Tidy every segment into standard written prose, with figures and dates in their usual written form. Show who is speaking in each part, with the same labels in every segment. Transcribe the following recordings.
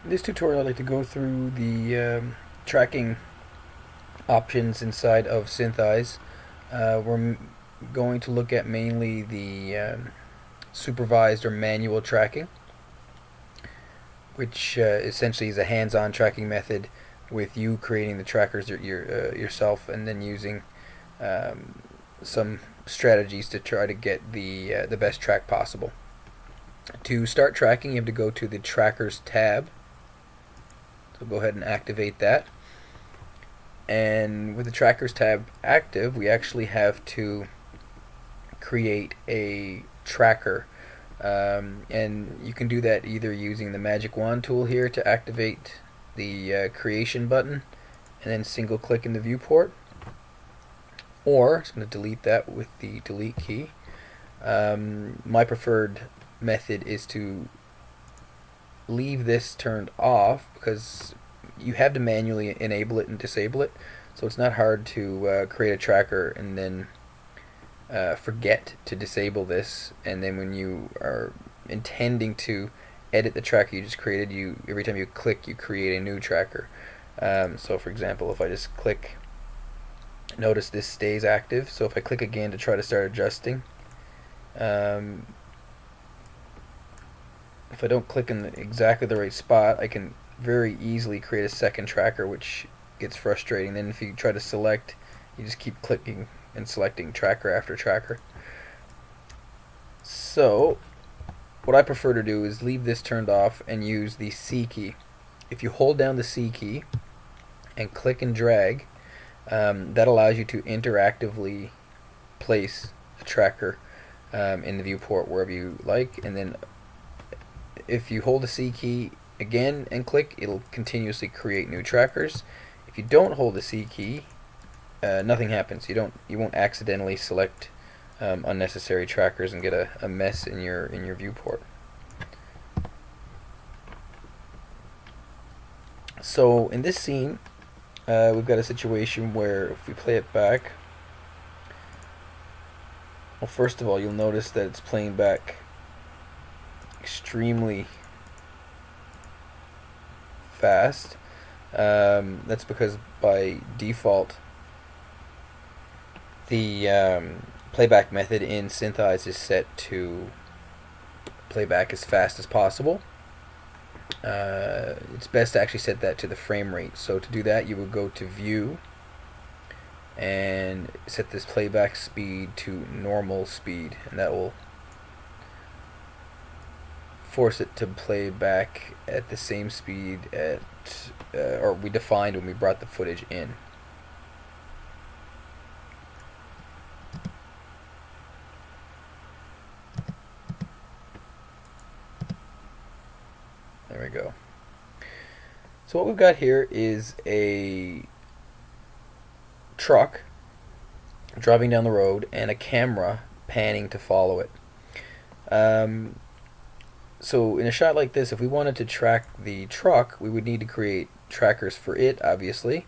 Speaker 1: In this tutorial, I'd like to go through the tracking options inside of Syntheyes. We're going to look at mainly the supervised or manual tracking, which essentially is a hands-on tracking method with you creating the trackers yourself and then using some strategies to try to get the best track possible. To start tracking, you have to go to the Trackers tab. So go ahead and activate that. And with the Trackers tab active, we actually have to create a tracker. And you can do that either using the magic wand tool here to activate the creation button and then single click in the viewport, or I'm just going to delete that with the delete key. My preferred method is to leave this turned off because you have to manually enable it and disable it, so it's not hard to create a tracker and then forget to disable this, and then when you are intending to edit the tracker you just created, every time you click you create a new tracker. So for example, if I just click, notice this stays active, so if I click again to try to start adjusting, if I don't click in exactly the right spot, I can very easily create a second tracker, which gets frustrating. Then if you try to select, you just keep clicking and selecting tracker after tracker. So what I prefer to do is leave this turned off and use the C key. If you hold down the C key and click and drag, that allows you to interactively place a tracker in the viewport wherever you like, and then if you hold the C key again and click, it'll continuously create new trackers. If you don't hold the C key, nothing happens. You won't accidentally select unnecessary trackers and get a mess in your viewport. So in this scene, we've got a situation where if we play it back, well, first of all, you'll notice that it's playing back extremely fast. That's because by default the playback method in Syntheyes is set to playback as fast as possible. It's best to actually set that to the frame rate. So to do that, you will go to View and set this playback speed to normal speed, and that will force it to play back at the same speed or we defined when we brought the footage in. There we go. So what we've got here is a truck driving down the road and a camera panning to follow it. So in a shot like this, if we wanted to track the truck, we would need to create trackers for it, obviously,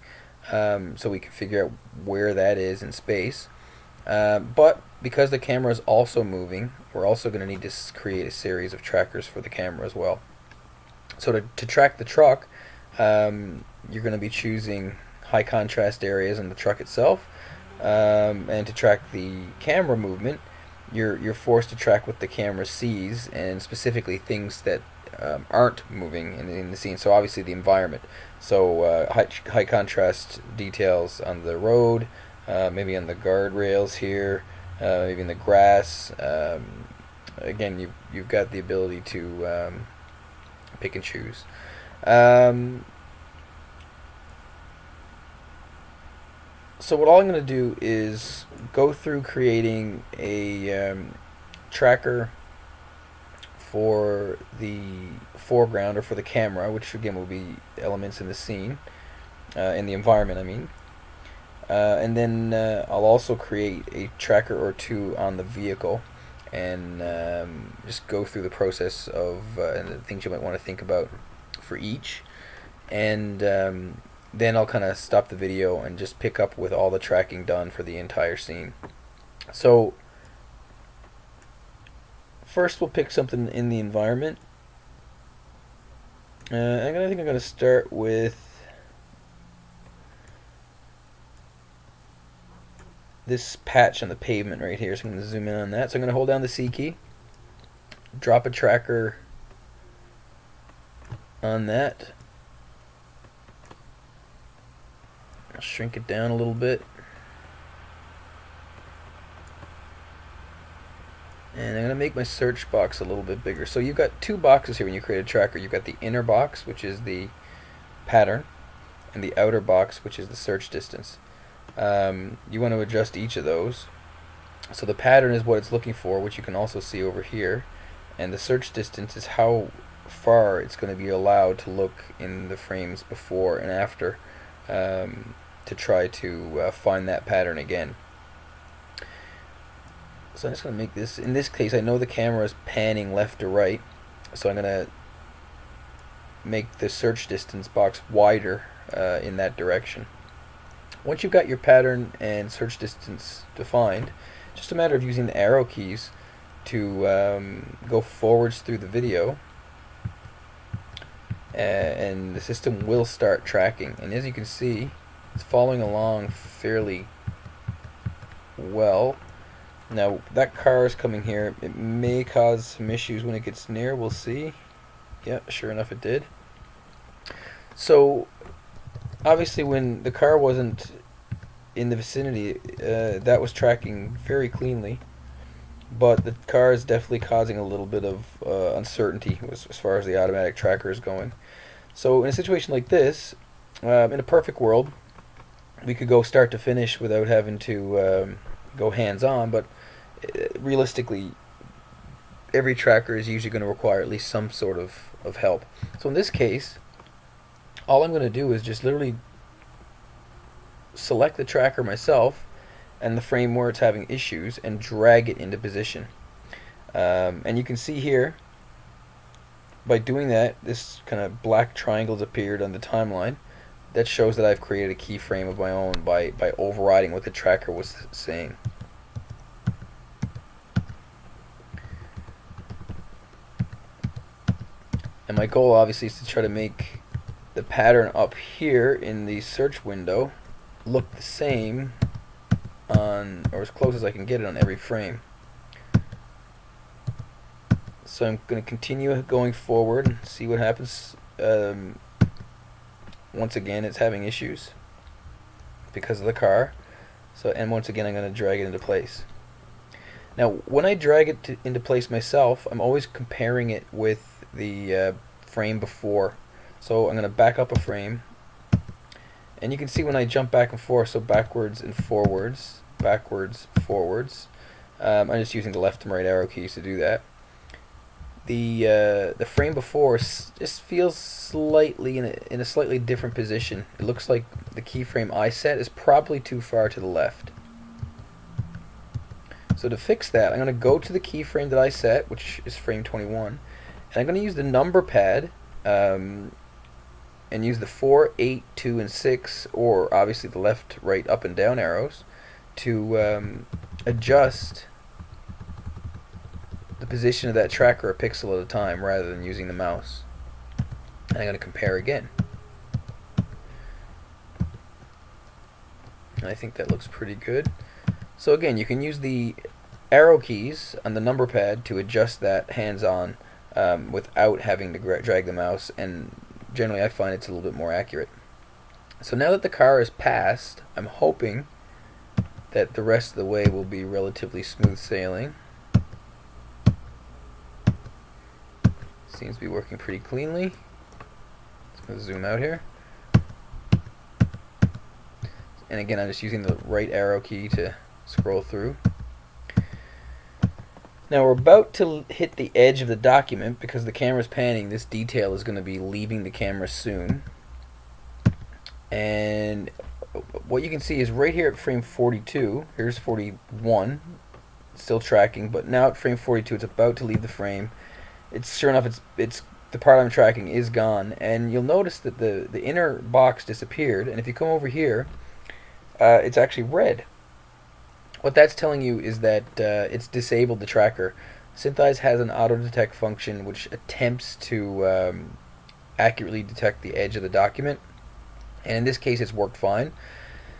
Speaker 1: so we can figure out where that is in space. But because the camera is also moving, we're also going to need to create a series of trackers for the camera as well. So to track the truck, you're going to be choosing high contrast areas in the truck itself, and to track the camera movement, you're forced to track what the camera sees, and specifically things that aren't moving in the scene. So obviously the environment. So high contrast details on the road, maybe on the guardrails here, maybe in the grass. Again, you've got the ability to pick and choose. So what all I'm going to do is go through creating a tracker for the foreground, or for the camera, which again will be elements in the scene, in the environment I mean. And then I'll also create a tracker or two on the vehicle, and just go through the process of and the things you might want to think about for each. And then I'll kind of stop the video and just pick up with all the tracking done for the entire scene. So first we'll pick something in the environment, I think I'm going to start with this patch on the pavement right here. So I'm going to zoom in on that. So I'm going to hold down the C key, drop a tracker on that. I'll shrink it down a little bit. And I'm going to make my search box a little bit bigger. So you've got two boxes here when you create a tracker. You've got the inner box, which is the pattern, and the outer box, which is the search distance. You want to adjust each of those. So the pattern is what it's looking for, which you can also see over here. And the search distance is how far it's going to be allowed to look in the frames before and after to try to find that pattern again. So I'm just going to make this, in this case I know the camera is panning left to right, so I'm going to make the search distance box wider in that direction. Once you've got your pattern and search distance defined, just a matter of using the arrow keys to go forwards through the video, and the system will start tracking. And as you can see, it's following along fairly well. Now that car is coming here. It may cause some issues when it gets near. We'll see. Yeah, sure enough it did. So obviously when the car wasn't in the vicinity, that was tracking very cleanly. But the car is definitely causing a little bit of uncertainty as far as the automatic tracker is going. So in a situation like this, in a perfect world, we could go start to finish without having to go hands-on, but realistically every tracker is usually going to require at least some sort of help. So in this case, all I'm going to do is just literally select the tracker myself and the frame where it's having issues and drag it into position. And you can see here, by doing that, this kind of black triangles appeared on the timeline. That shows that I've created a keyframe of my own by overriding what the tracker was saying. And my goal obviously is to try to make the pattern up here in the search window look the same on, or as close as I can get it on every frame. So I'm going to continue going forward and see what happens. Once again, it's having issues because of the car. So, and once again, I'm going to drag it into place. Now, when I drag it into place myself, I'm always comparing it with the frame before. So I'm going to back up a frame, and you can see when I jump back and forth, so backwards and forwards, backwards, forwards. I'm just using the left and right arrow keys to do that. The frame before just feels slightly in a slightly different position. It looks like the keyframe I set is probably too far to the left. So to fix that, I'm going to go to the keyframe that I set, which is frame 21, and I'm going to use the number pad and use the 4, 8, 2, and 6, or obviously the left, right, up, and down arrows to adjust the position of that tracker a pixel at a time rather than using the mouse. And I'm going to compare again. And I think that looks pretty good. So again, you can use the arrow keys on the number pad to adjust that hands-on without having to drag the mouse, and generally I find it's a little bit more accurate. So now that the car is passed, I'm hoping that the rest of the way will be relatively smooth sailing. Seems to be working pretty cleanly. Let's go zoom out here. And again, I'm just using the right arrow key to scroll through. Now we're about to hit the edge of the document because the camera's panning. This detail is going to be leaving the camera soon. And what you can see is right here at frame 42, here's 41, still tracking, but now at frame 42 it's about to leave the frame. It's sure enough, it's the part I'm tracking is gone, and you'll notice that the inner box disappeared, and if you come over here, it's actually red. What that's telling you is that it's disabled the tracker. Syntheyes has an auto detect function which attempts to accurately detect the edge of the document. And in this case, it's worked fine.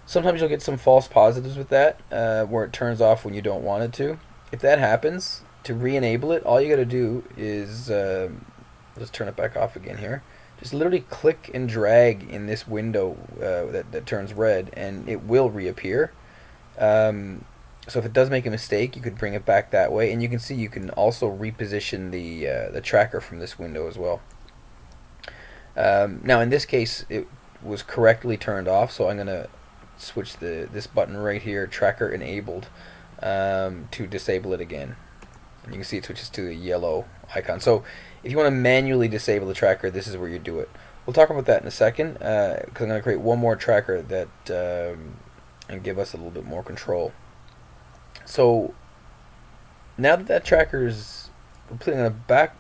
Speaker 1: Sometimes you'll get some false positives with that, where it turns off when you don't want it to. If that happens, to re-enable it, all you got to do is, let's turn it back off again here. Just literally click and drag in this window that turns red, and it will reappear. So if it does make a mistake, you could bring it back that way, and you can see you can also reposition the tracker from this window as well. Now in this case, it was correctly turned off, so I'm going to switch this button right here, tracker enabled, to disable it again. And you can see it switches to the yellow icon. So if you want to manually disable the tracker, this is where you do it. We'll talk about that in a second, because I'm going to create one more tracker that and give us a little bit more control. So now that tracker is completely, I'm going to back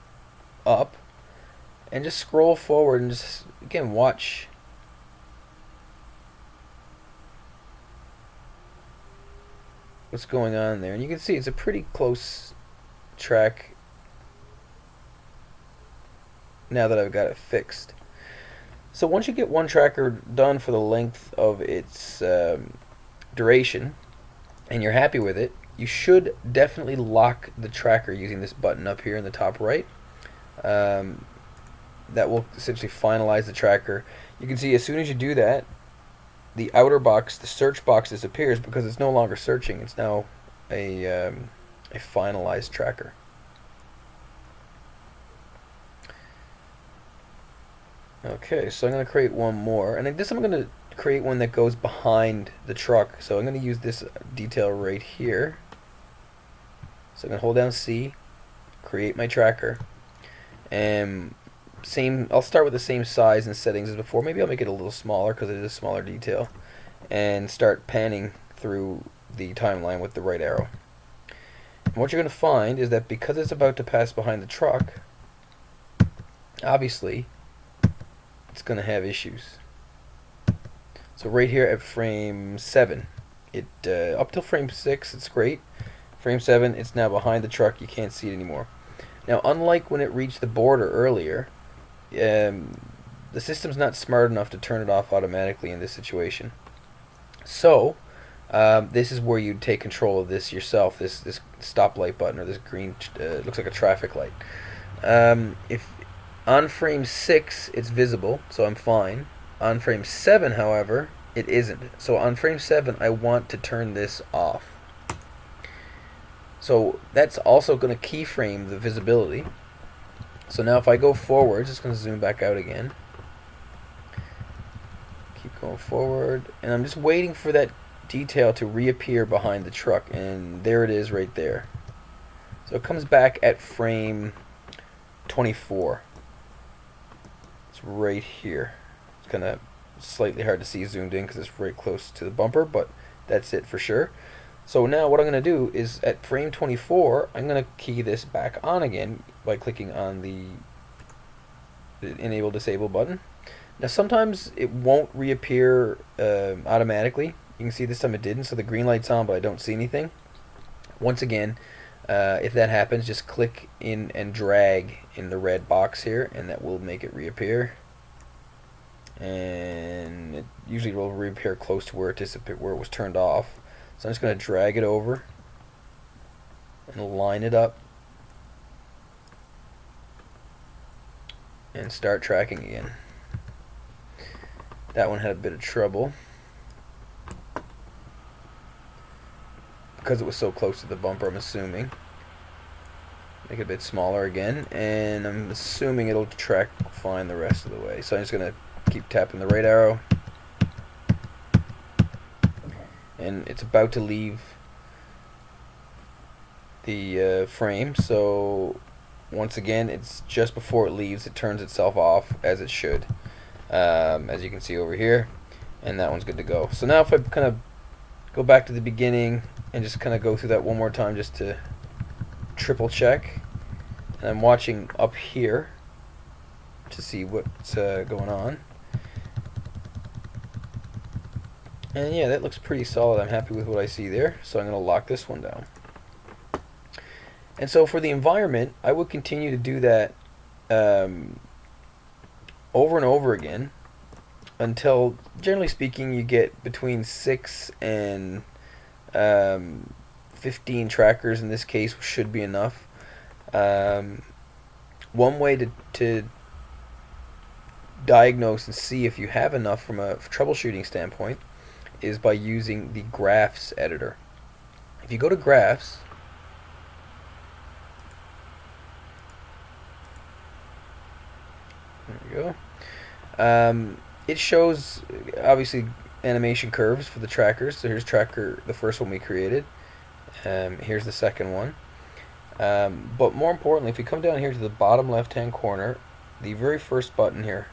Speaker 1: up and just scroll forward and just again watch. What's going on there, and you can see it's a pretty close track now that I've got it fixed. So once you get one tracker done for the length of its duration and you're happy with it, you should definitely lock the tracker using this button up here in the top right. That will essentially finalize the tracker. You can see as soon as you do that, the outer box, the search box, disappears because it's no longer searching. It's now a finalized tracker. Okay, so I'm going to create one more, and this I'm going to create one that goes behind the truck. So I'm going to use this detail right here. So I'm going to hold down C, create my tracker, and I'll start with the same size and settings as before. Maybe I'll make it a little smaller because it is a smaller detail, and start panning through the timeline with the right arrow. And what you're going to find is that because it's about to pass behind the truck, obviously it's going to have issues. So right here at frame 7, up till frame 6 it's great. Frame 7, it's now behind the truck, you can't see it anymore. Now unlike when it reached the border earlier, the system's not smart enough to turn it off automatically in this situation. So this is where you take control of this yourself, this stoplight button, or this green, looks like a traffic light. If on frame 6 it's visible, so I'm fine. On frame 7, however, it isn't. So on frame 7 I want to turn this off. So that's also going to keyframe the visibility. So now if I go forward, just going to zoom back out again. Keep going forward, and I'm just waiting for that detail to reappear behind the truck, and there it is right there. So it comes back at frame 24. It's right here. It's kind of slightly hard to see zoomed in because it's right close to the bumper, but that's it for sure. So now what I'm going to do is at frame 24, I'm going to key this back on again by clicking on the enable disable button. Now sometimes it won't reappear automatically. You can see this time it didn't, so the green light's on but I don't see anything. Once again, if that happens, just click in and drag in the red box here, and that will make it reappear. And it usually will reappear close to where it was turned off. So I'm just going to drag it over and line it up and start tracking again. That one had a bit of trouble because it was so close to the bumper, I'm assuming. Make it a bit smaller again, and I'm assuming it'll track fine the rest of the way. So I'm just going to keep tapping the right arrow. And it's about to leave the frame, so once again it's just before it leaves, it turns itself off as it should, as you can see over here, and that one's good to go. So now if I kind of go back to the beginning and just kind of go through that one more time just to triple check, and I'm watching up here to see what's going on. And yeah, that looks pretty solid. I'm happy with what I see there, so I'm going to lock this one down. And so for the environment, I would continue to do that over and over again until, generally speaking, you get between 6 and 15 trackers. In this case, should be enough. One way to diagnose and see if you have enough from a troubleshooting standpoint is by using the graphs editor. If you go to graphs, there we go. It shows obviously animation curves for the trackers. So here's tracker, the first one we created. Here's the second one. But more importantly, if you come down here to the bottom left hand corner, the very first button here,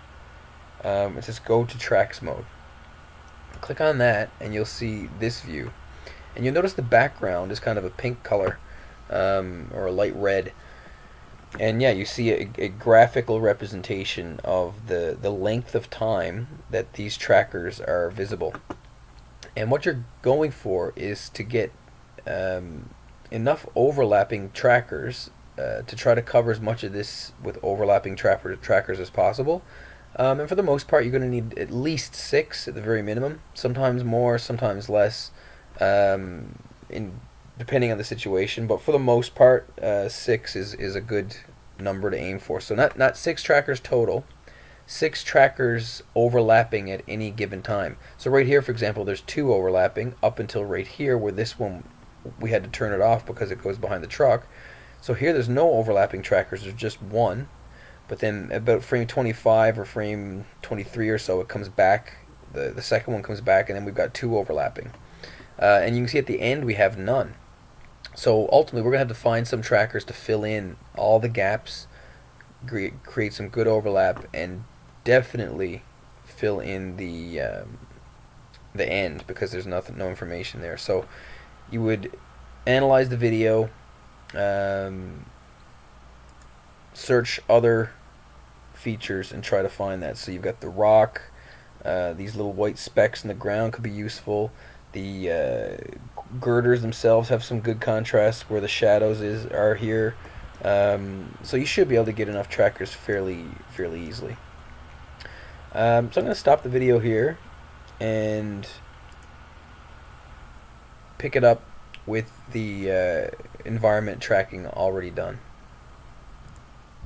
Speaker 1: it says go to tracks mode. Click on that and you'll see this view, and you'll notice the background is kind of a pink color, or a light red, and yeah, you see a graphical representation of the length of time that these trackers are visible. And what you're going for is to get enough overlapping trackers to try to cover as much of this with overlapping trackers as possible. And for the most part, you're going to need at least 6 at the very minimum. Sometimes more, sometimes less, depending on the situation. But for the most part, 6 is a good number to aim for. So not 6 trackers total, 6 trackers overlapping at any given time. So right here, for example, there's 2 overlapping up until right here, where this one we had to turn it off because it goes behind the truck. So here there's no overlapping trackers, there's just 1. But then about frame 25 or frame 23 or so, it comes back, the second one comes back, and then we've got 2 overlapping. And you can see at the end we have none. So ultimately we're going to have to find some trackers to fill in all the gaps, create some good overlap, and definitely fill in the end, because there's no information there. So you would analyze the video, search other features and try to find that. So you've got the rock, these little white specks in the ground could be useful. The girders themselves have some good contrast where the shadows are here. So you should be able to get enough trackers fairly easily. So I'm going to stop the video here and pick it up with the environment tracking already done.